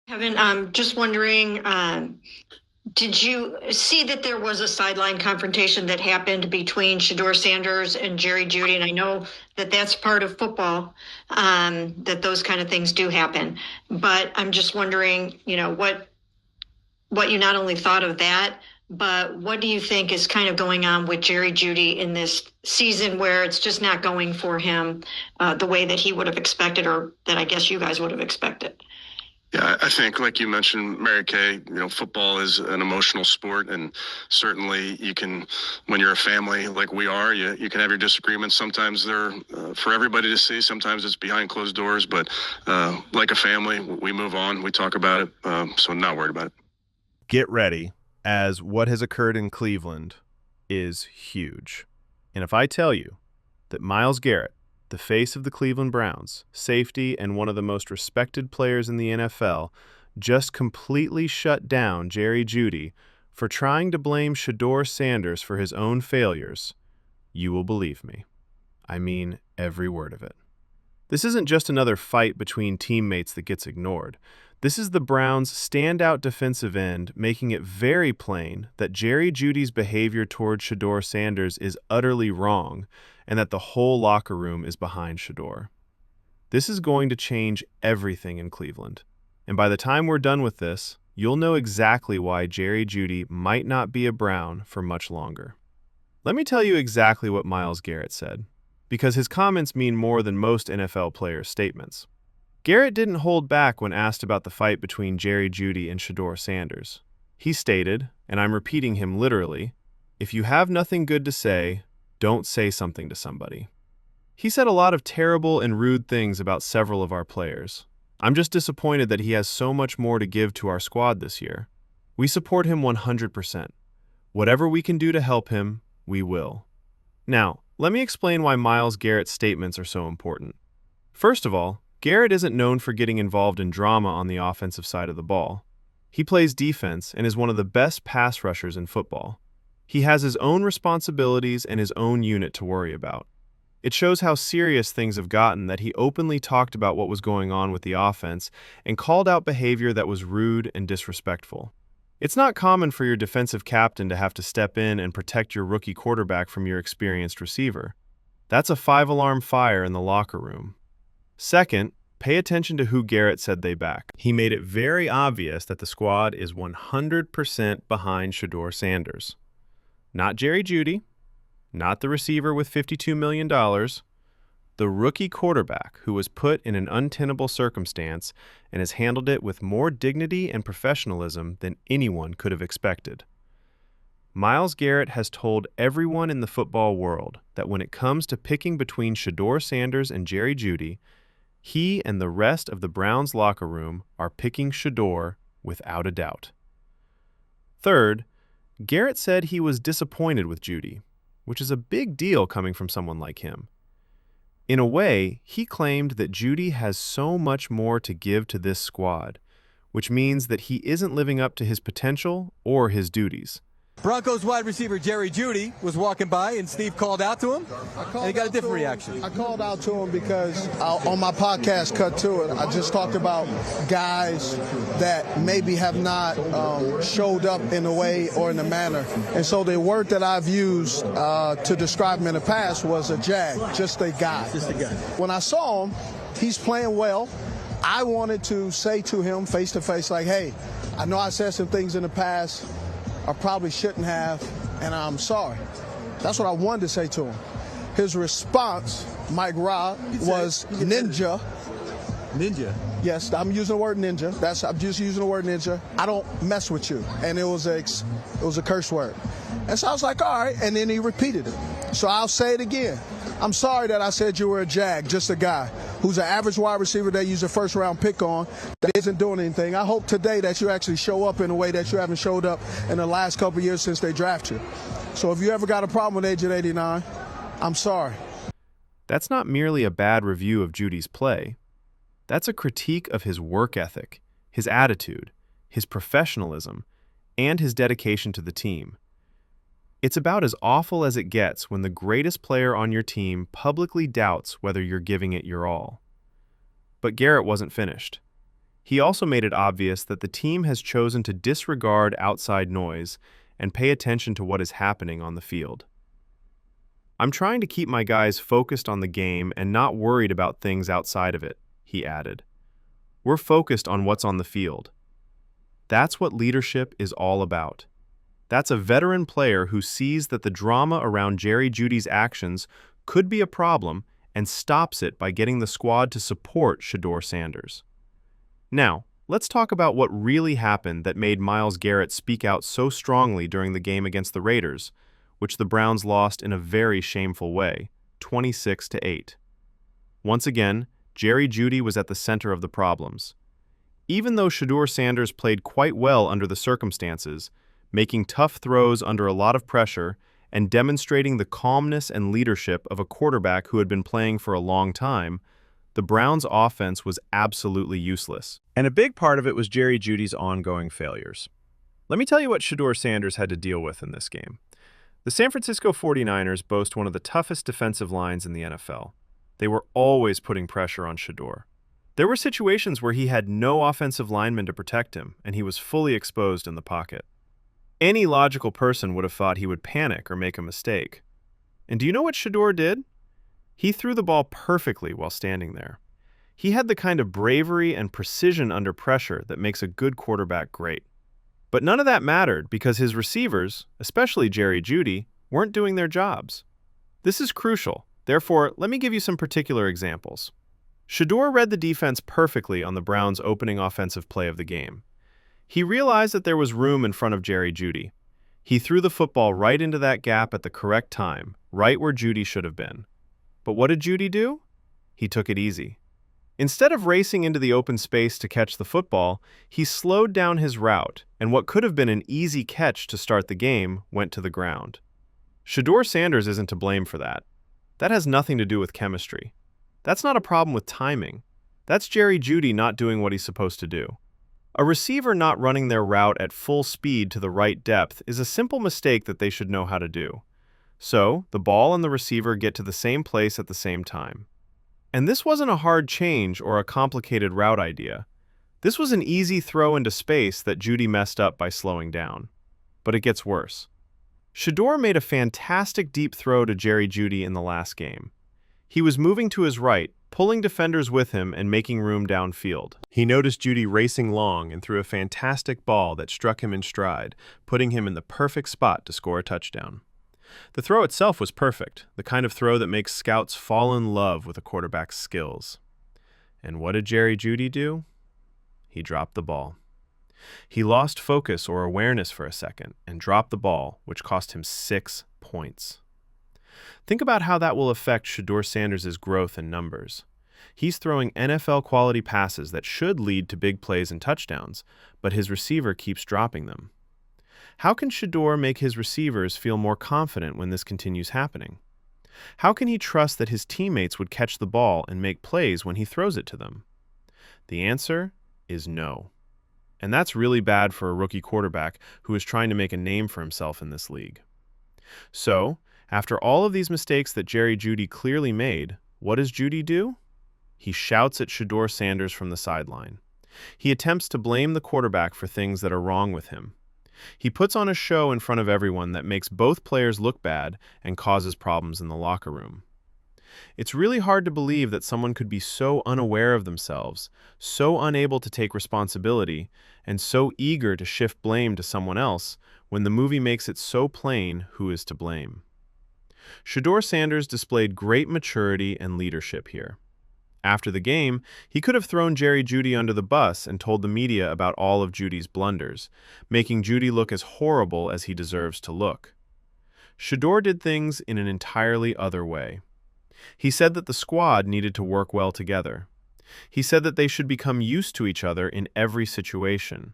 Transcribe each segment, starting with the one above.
Kevin, I'm just wondering, did you see that there was a sideline confrontation that happened between Shedeur Sanders and Jerry Jeudy? And I know that that's part of football, that those kind of things do happen. But I'm just wondering, what you not only thought of that, but what do you think is kind of going on with Jerry Jeudy in this season where it's just not going for him the way that he would have expected, or that I guess you guys would have expected? Yeah, I think, like you mentioned, Mary Kay, football is an emotional sport, and certainly you can, when you're a family like we are, you can have your disagreements. Sometimes they're for everybody to see. Sometimes it's behind closed doors, but like a family, we move on. We talk about it, so I'm not worried about it. Get ready, as what has occurred in Cleveland is huge. And if I tell you that Myles Garrett, the face of the Cleveland Browns, safety and one of the most respected players in the NFL, just completely shut down Jerry Jeudy for trying to blame Shedeur Sanders for his own failures, you will believe me. I mean every word of it. This isn't just another fight between teammates that gets ignored. This is the Browns' standout defensive end making it very plain that Jerry Jeudy's behavior toward Shedeur Sanders is utterly wrong and that the whole locker room is behind Shedeur. This is going to change everything in Cleveland. And by the time we're done with this, you'll know exactly why Jerry Jeudy might not be a Brown for much longer. Let me tell you exactly what Myles Garrett said, because his comments mean more than most NFL players' statements. Garrett didn't hold back when asked about the fight between Jerry Jeudy and Shedeur Sanders. He stated, and I'm repeating him literally, "If you have nothing good to say, don't say something to somebody." He said a lot of terrible and rude things about several of our players. I'm just disappointed that he has so much more to give to our squad this year. We support him 100%. Whatever we can do to help him, we will. Now, let me explain why Myles Garrett's statements are so important. First of all, Garrett isn't known for getting involved in drama on the offensive side of the ball. He plays defense and is one of the best pass rushers in football. He has his own responsibilities and his own unit to worry about. It shows how serious things have gotten that he openly talked about what was going on with the offense and called out behavior that was rude and disrespectful. It's not common for your defensive captain to have to step in and protect your rookie quarterback from your experienced receiver. That's a 5-alarm fire in the locker room. Second, pay attention to who Garrett said they back. He made it very obvious that the squad is 100% behind Shedeur Sanders. Not Jerry Jeudy, not the receiver with $52 million, the rookie quarterback who was put in an untenable circumstance and has handled it with more dignity and professionalism than anyone could have expected. Myles Garrett has told everyone in the football world that when it comes to picking between Shedeur Sanders and Jerry Jeudy, he and the rest of the Browns locker room are picking Shedeur without a doubt. Third, Garrett said he was disappointed with Jeudy, which is a big deal coming from someone like him. In a way, he claimed that Jeudy has so much more to give to this squad, which means that he isn't living up to his potential or his duties. Broncos wide receiver Jerry Jeudy was walking by, and Steve called out to him, and he got a different reaction. I called out to him because on my podcast, Cut to It, I just talked about guys that maybe have not showed up in a way or in a manner. And so the word that I've used to describe him in the past was a jag, just a guy. Just a guy. When I saw him, he's playing well. I wanted to say to him face to face, like, hey, I know I said some things in the past I probably shouldn't have, and I'm sorry. That's what I wanted to say to him. His response, Mike Robb, was ninja. Ninja? Yes, I'm using the word ninja. I'm just using the word ninja. I don't mess with you. And it was a curse word. And so I was like, all right, and then he repeated it. So I'll say it again. I'm sorry that I said you were a jag, just a guy who's an average wide receiver they use a first-round pick on that isn't doing anything. I hope today that you actually show up in a way that you haven't showed up in the last couple of years since they drafted you. So if you ever got a problem with Agent 89, I'm sorry. That's not merely a bad review of Jeudy's play. That's a critique of his work ethic, his attitude, his professionalism, and his dedication to the team. It's about as awful as it gets when the greatest player on your team publicly doubts whether you're giving it your all. But Garrett wasn't finished. He also made it obvious that the team has chosen to disregard outside noise and pay attention to what is happening on the field. "I'm trying to keep my guys focused on the game and not worried about things outside of it," he added. "We're focused on what's on the field." That's what leadership is all about. That's a veteran player who sees that the drama around Jerry Jeudy's actions could be a problem and stops it by getting the squad to support Shedeur Sanders. Now, let's talk about what really happened that made Myles Garrett speak out so strongly during the game against the Raiders, which the Browns lost in a very shameful way, 26-8. Once again, Jerry Jeudy was at the center of the problems. Even though Shedeur Sanders played quite well under the circumstances, making tough throws under a lot of pressure and demonstrating the calmness and leadership of a quarterback who had been playing for a long time, the Browns' offense was absolutely useless. And a big part of it was Jerry Jeudy's ongoing failures. Let me tell you what Shedeur Sanders had to deal with in this game. The San Francisco 49ers boast one of the toughest defensive lines in the NFL. They were always putting pressure on Shedeur. There were situations where he had no offensive lineman to protect him, and he was fully exposed in the pocket. Any logical person would have thought he would panic or make a mistake. And do you know what Shedeur did? He threw the ball perfectly while standing there. He had the kind of bravery and precision under pressure that makes a good quarterback great. But none of that mattered because his receivers, especially Jerry Jeudy, weren't doing their jobs. This is crucial. Therefore, let me give you some particular examples. Shedeur read the defense perfectly on the Browns' opening offensive play of the game. He realized that there was room in front of Jerry Jeudy. He threw the football right into that gap at the correct time, right where Jeudy should have been. But what did Jeudy do? He took it easy. Instead of racing into the open space to catch the football, he slowed down his route, and what could have been an easy catch to start the game went to the ground. Shedeur Sanders isn't to blame for that. That has nothing to do with chemistry. That's not a problem with timing. That's Jerry Jeudy not doing what he's supposed to do. A receiver not running their route at full speed to the right depth is a simple mistake that they should know how to do. So, the ball and the receiver get to the same place at the same time. And this wasn't a hard change or a complicated route idea. This was an easy throw into space that Jeudy messed up by slowing down. But it gets worse. Shedeur made a fantastic deep throw to Jerry Jeudy in the last game. He was moving to his right, pulling defenders with him and making room downfield. He noticed Jeudy racing long and threw a fantastic ball that struck him in stride, putting him in the perfect spot to score a touchdown. The throw itself was perfect, the kind of throw that makes scouts fall in love with a quarterback's skills. And what did Jerry Jeudy do? He dropped the ball. He lost focus or awareness for a second and dropped the ball, which cost him 6 points. Think about how that will affect Shedeur Sanders' growth and numbers. He's throwing NFL-quality passes that should lead to big plays and touchdowns, but his receiver keeps dropping them. How can Shedeur make his receivers feel more confident when this continues happening? How can he trust that his teammates would catch the ball and make plays when he throws it to them? The answer is no. And that's really bad for a rookie quarterback who is trying to make a name for himself in this league. So, after all of these mistakes that Jerry Jeudy clearly made, what does Jeudy do? He shouts at Shedeur Sanders from the sideline. He attempts to blame the quarterback for things that are wrong with him. He puts on a show in front of everyone that makes both players look bad and causes problems in the locker room. It's really hard to believe that someone could be so unaware of themselves, so unable to take responsibility, and so eager to shift blame to someone else when the movie makes it so plain who is to blame. Shedeur Sanders displayed great maturity and leadership here. After the game, he could have thrown Jerry Jeudy under the bus and told the media about all of Jeudy's blunders, making Jeudy look as horrible as he deserves to look. Shedeur did things in an entirely other way. He said that the squad needed to work well together. He said that they should become used to each other in every situation.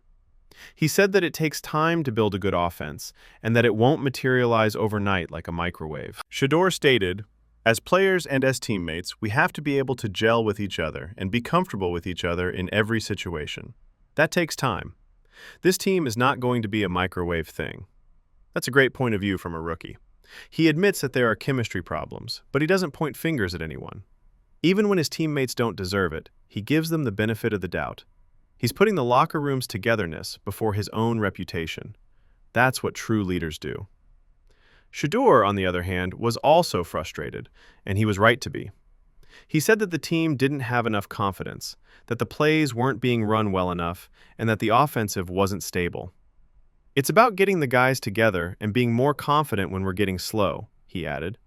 He said that it takes time to build a good offense, and that it won't materialize overnight like a microwave. Shedeur stated, "As players and as teammates, we have to be able to gel with each other and be comfortable with each other in every situation. That takes time. This team is not going to be a microwave thing." That's a great point of view from a rookie. He admits that there are chemistry problems, but he doesn't point fingers at anyone. Even when his teammates don't deserve it, he gives them the benefit of the doubt. He's putting the locker room's togetherness before his own reputation. That's what true leaders do. Shedeur, on the other hand, was also frustrated, and he was right to be. He said that the team didn't have enough confidence, that the plays weren't being run well enough, and that the offensive wasn't stable. "It's about getting the guys together and being more confident when we're getting slow," he added.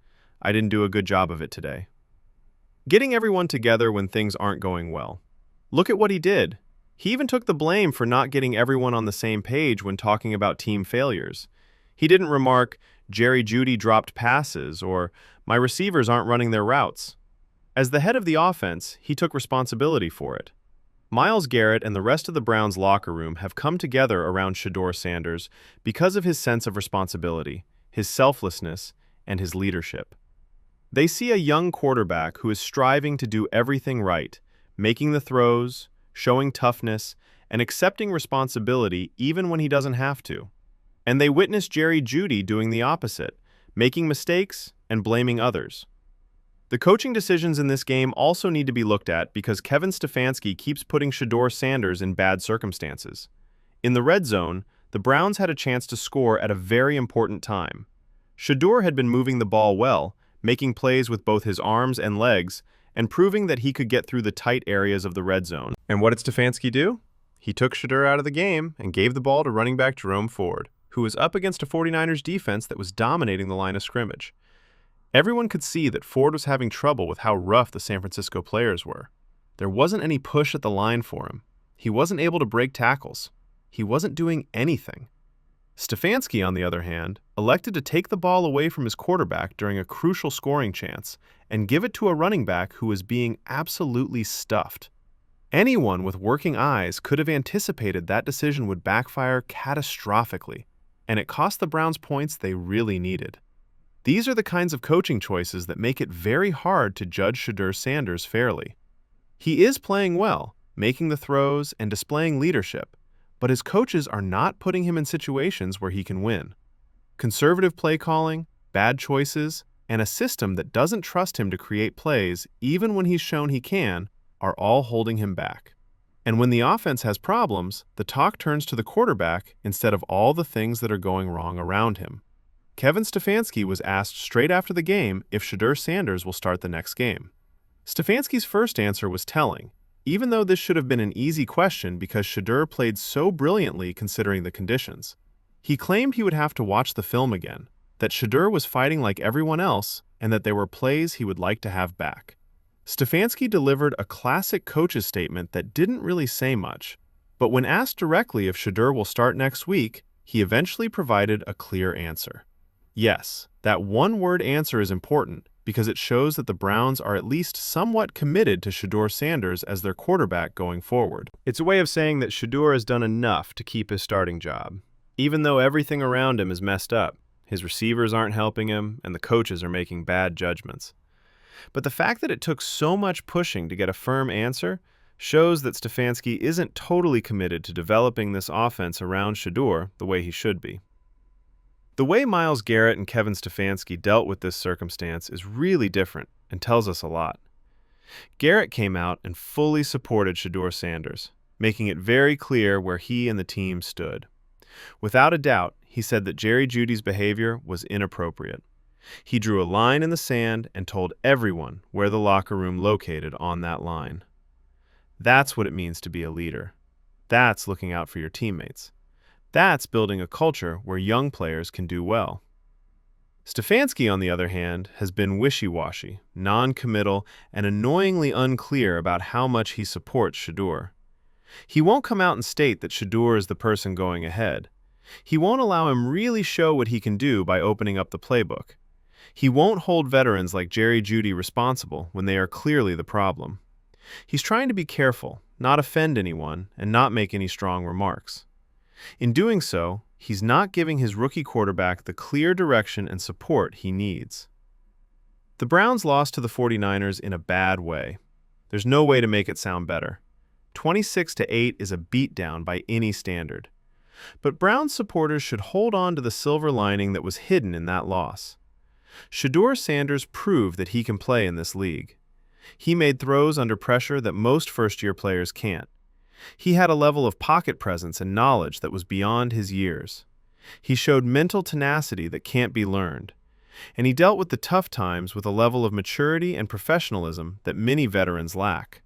"I didn't do a good job of it today." Getting everyone together when things aren't going well. Look at what he did. He even took the blame for not getting everyone on the same page when talking about team failures. He didn't remark, "Jeudy dropped passes," or "my receivers aren't running their routes." As the head of the offense, he took responsibility for it. Myles Garrett and the rest of the Browns' locker room have come together around Shedeur Sanders because of his sense of responsibility, his selflessness, and his leadership. They see a young quarterback who is striving to do everything right, making the throws, showing toughness, and accepting responsibility even when he doesn't have to. And they witness Jeudy doing the opposite, making mistakes and blaming others. The coaching decisions in this game also need to be looked at because Kevin Stefansky keeps putting Shedeur Sanders in bad circumstances. In the red zone, the Browns had a chance to score at a very important time. Shedeur had been moving the ball well, making plays with both his arms and legs, and proving that he could get through the tight areas of the red zone. And what did Stefansky do? He took Shedeur out of the game and gave the ball to running back Jerome Ford, who was up against a 49ers defense that was dominating the line of scrimmage. Everyone could see that Ford was having trouble with how rough the San Francisco players were. There wasn't any push at the line for him. He wasn't able to break tackles. He wasn't doing anything. Stefansky, on the other hand, elected to take the ball away from his quarterback during a crucial scoring chance and give it to a running back who was being absolutely stuffed. Anyone with working eyes could have anticipated that decision would backfire catastrophically, and it cost the Browns points they really needed. These are the kinds of coaching choices that make it very hard to judge Shedeur Sanders fairly. He is playing well, making the throws and displaying leadership, but his coaches are not putting him in situations where he can win. Conservative play calling, bad choices, and a system that doesn't trust him to create plays even when he's shown he can are all holding him back. And when the offense has problems, the talk turns to the quarterback instead of all the things that are going wrong around him. Kevin Stefansky was asked straight after the game if Shedeur Sanders will start the next game. Stefansky's first answer was telling, even though this should have been an easy question because Shedeur played so brilliantly considering the conditions. He claimed he would have to watch the film again, that Shedeur was fighting like everyone else, and that there were plays he would like to have back. Stefansky delivered a classic coach's statement that didn't really say much, but when asked directly if Shedeur will start next week, he eventually provided a clear answer. Yes, that one-word answer is important because it shows that the Browns are at least somewhat committed to Shedeur Sanders as their quarterback going forward. It's a way of saying that Shedeur has done enough to keep his starting job. Even though everything around him is messed up, his receivers aren't helping him, and the coaches are making bad judgments. But the fact that it took so much pushing to get a firm answer shows that Stefansky isn't totally committed to developing this offense around Shedeur the way he should be. The way Myles Garrett and Kevin Stefansky dealt with this circumstance is really different and tells us a lot. Garrett came out and fully supported Shedeur Sanders, making it very clear where he and the team stood. Without a doubt, he said that Jeudy's behavior was inappropriate. He drew a line in the sand and told everyone where the locker room located on that line. That's what it means to be a leader. That's looking out for your teammates. That's building a culture where young players can do well. Stefansky, on the other hand, has been wishy-washy, non-committal, and annoyingly unclear about how much he supports Shedeur. He won't come out and state that Shedeur is the person going ahead. He won't allow him really show what he can do by opening up the playbook. He won't hold veterans like Jeudy responsible when they are clearly the problem. He's trying to be careful, not offend anyone, and not make any strong remarks. In doing so, he's not giving his rookie quarterback the clear direction and support he needs. The Browns lost to the 49ers in a bad way. There's no way to make it sound better. 26-8 is a beatdown by any standard. But Browns supporters should hold on to the silver lining that was hidden in that loss. Shedeur Sanders proved that he can play in this league. He made throws under pressure that most first-year players can't. He had a level of pocket presence and knowledge that was beyond his years. He showed mental tenacity that can't be learned. And he dealt with the tough times with a level of maturity and professionalism that many veterans lack.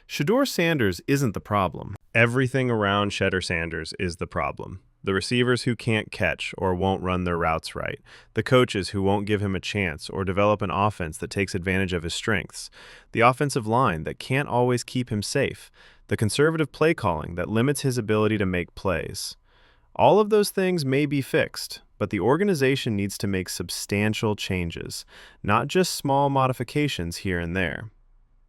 Shedeur Sanders isn't the problem. Everything around Shedeur Sanders is the problem. The receivers who can't catch or won't run their routes right, the coaches who won't give him a chance or develop an offense that takes advantage of his strengths, the offensive line that can't always keep him safe, the conservative play calling that limits his ability to make plays. All of those things may be fixed, but the organization needs to make substantial changes, not just small modifications here and there.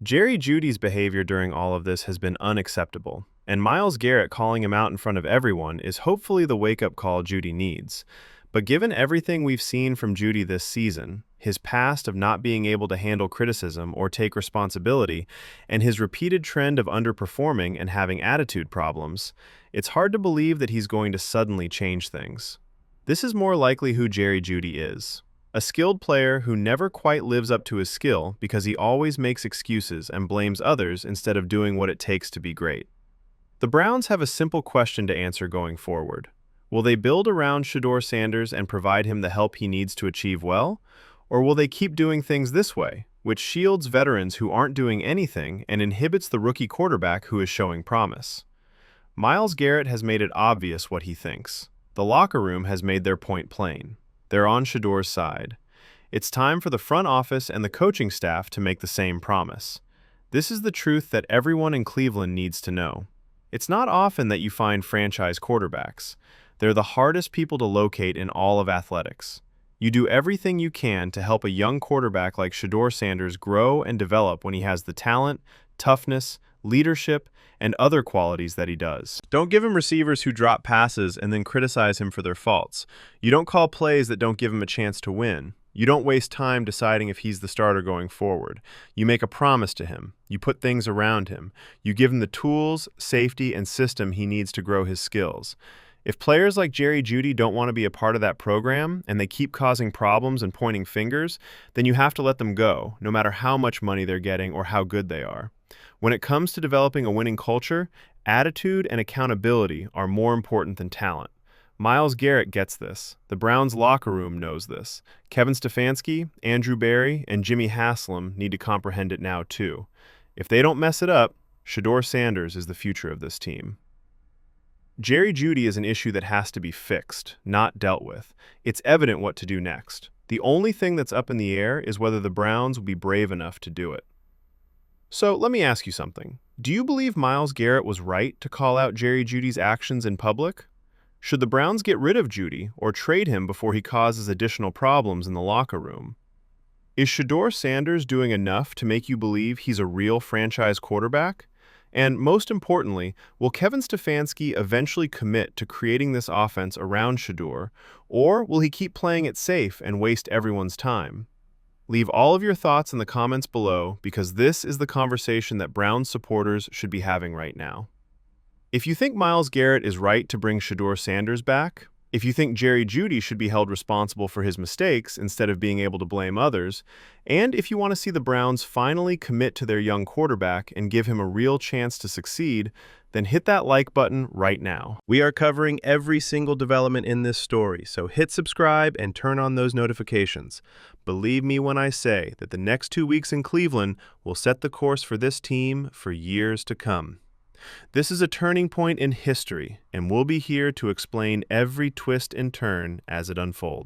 Jerry Jeudy's behavior during all of this has been unacceptable, and Myles Garrett calling him out in front of everyone is hopefully the wake-up call Jeudy needs. But given everything we've seen from Jeudy this season, his past of not being able to handle criticism or take responsibility, and his repeated trend of underperforming and having attitude problems, it's hard to believe that he's going to suddenly change things. This is more likely who Jerry Jeudy is. A skilled player who never quite lives up to his skill because he always makes excuses and blames others instead of doing what it takes to be great. The Browns have a simple question to answer going forward. Will they build around Shedeur Sanders and provide him the help he needs to achieve well? Or will they keep doing things this way, which shields veterans who aren't doing anything and inhibits the rookie quarterback who is showing promise? Myles Garrett has made it obvious what he thinks. The locker room has made their point plain. They're on Shedeur's side. It's time for the front office and the coaching staff to make the same promise. This is the truth that everyone in Cleveland needs to know. It's not often that you find franchise quarterbacks. They're the hardest people to locate in all of athletics. You do everything you can to help a young quarterback like Shedeur Sanders grow and develop when he has the talent, toughness, leadership, and other qualities that he does. Don't give him receivers who drop passes and then criticize him for their faults. You don't call plays that don't give him a chance to win. You don't waste time deciding if he's the starter going forward. You make a promise to him. You put things around him. You give him the tools, safety, and system he needs to grow his skills. If players like Jerry Jeudy don't want to be a part of that program and they keep causing problems and pointing fingers, then you have to let them go, no matter how much money they're getting or how good they are. When it comes to developing a winning culture, attitude and accountability are more important than talent. Myles Garrett gets this. The Browns locker room knows this. Kevin Stefansky, Andrew Berry, and Jimmy Haslam need to comprehend it now too. If they don't mess it up, Shedeur Sanders is the future of this team. Jerry Jeudy is an issue that has to be fixed, not dealt with. It's evident what to do next. The only thing that's up in the air is whether the Browns will be brave enough to do it. So let me ask you something. Do you believe Myles Garrett was right to call out Jerry Jeudy's actions in public? Should the Browns get rid of Jeudy or trade him before he causes additional problems in the locker room? Is Shedeur Sanders doing enough to make you believe he's a real franchise quarterback? And most importantly, will Kevin Stefansky eventually commit to creating this offense around Shedeur, or will he keep playing it safe and waste everyone's time? Leave all of your thoughts in the comments below because this is the conversation that Browns supporters should be having right now. If you think Myles Garrett is right to bring Shedeur Sanders back, if you think Jerry Jeudy should be held responsible for his mistakes instead of being able to blame others, and if you want to see the Browns finally commit to their young quarterback and give him a real chance to succeed, then hit that like button right now. We are covering every single development in this story, so hit subscribe and turn on those notifications. Believe me when I say that the next 2 weeks in Cleveland will set the course for this team for years to come. This is a turning point in history, and we'll be here to explain every twist and turn as it unfolds.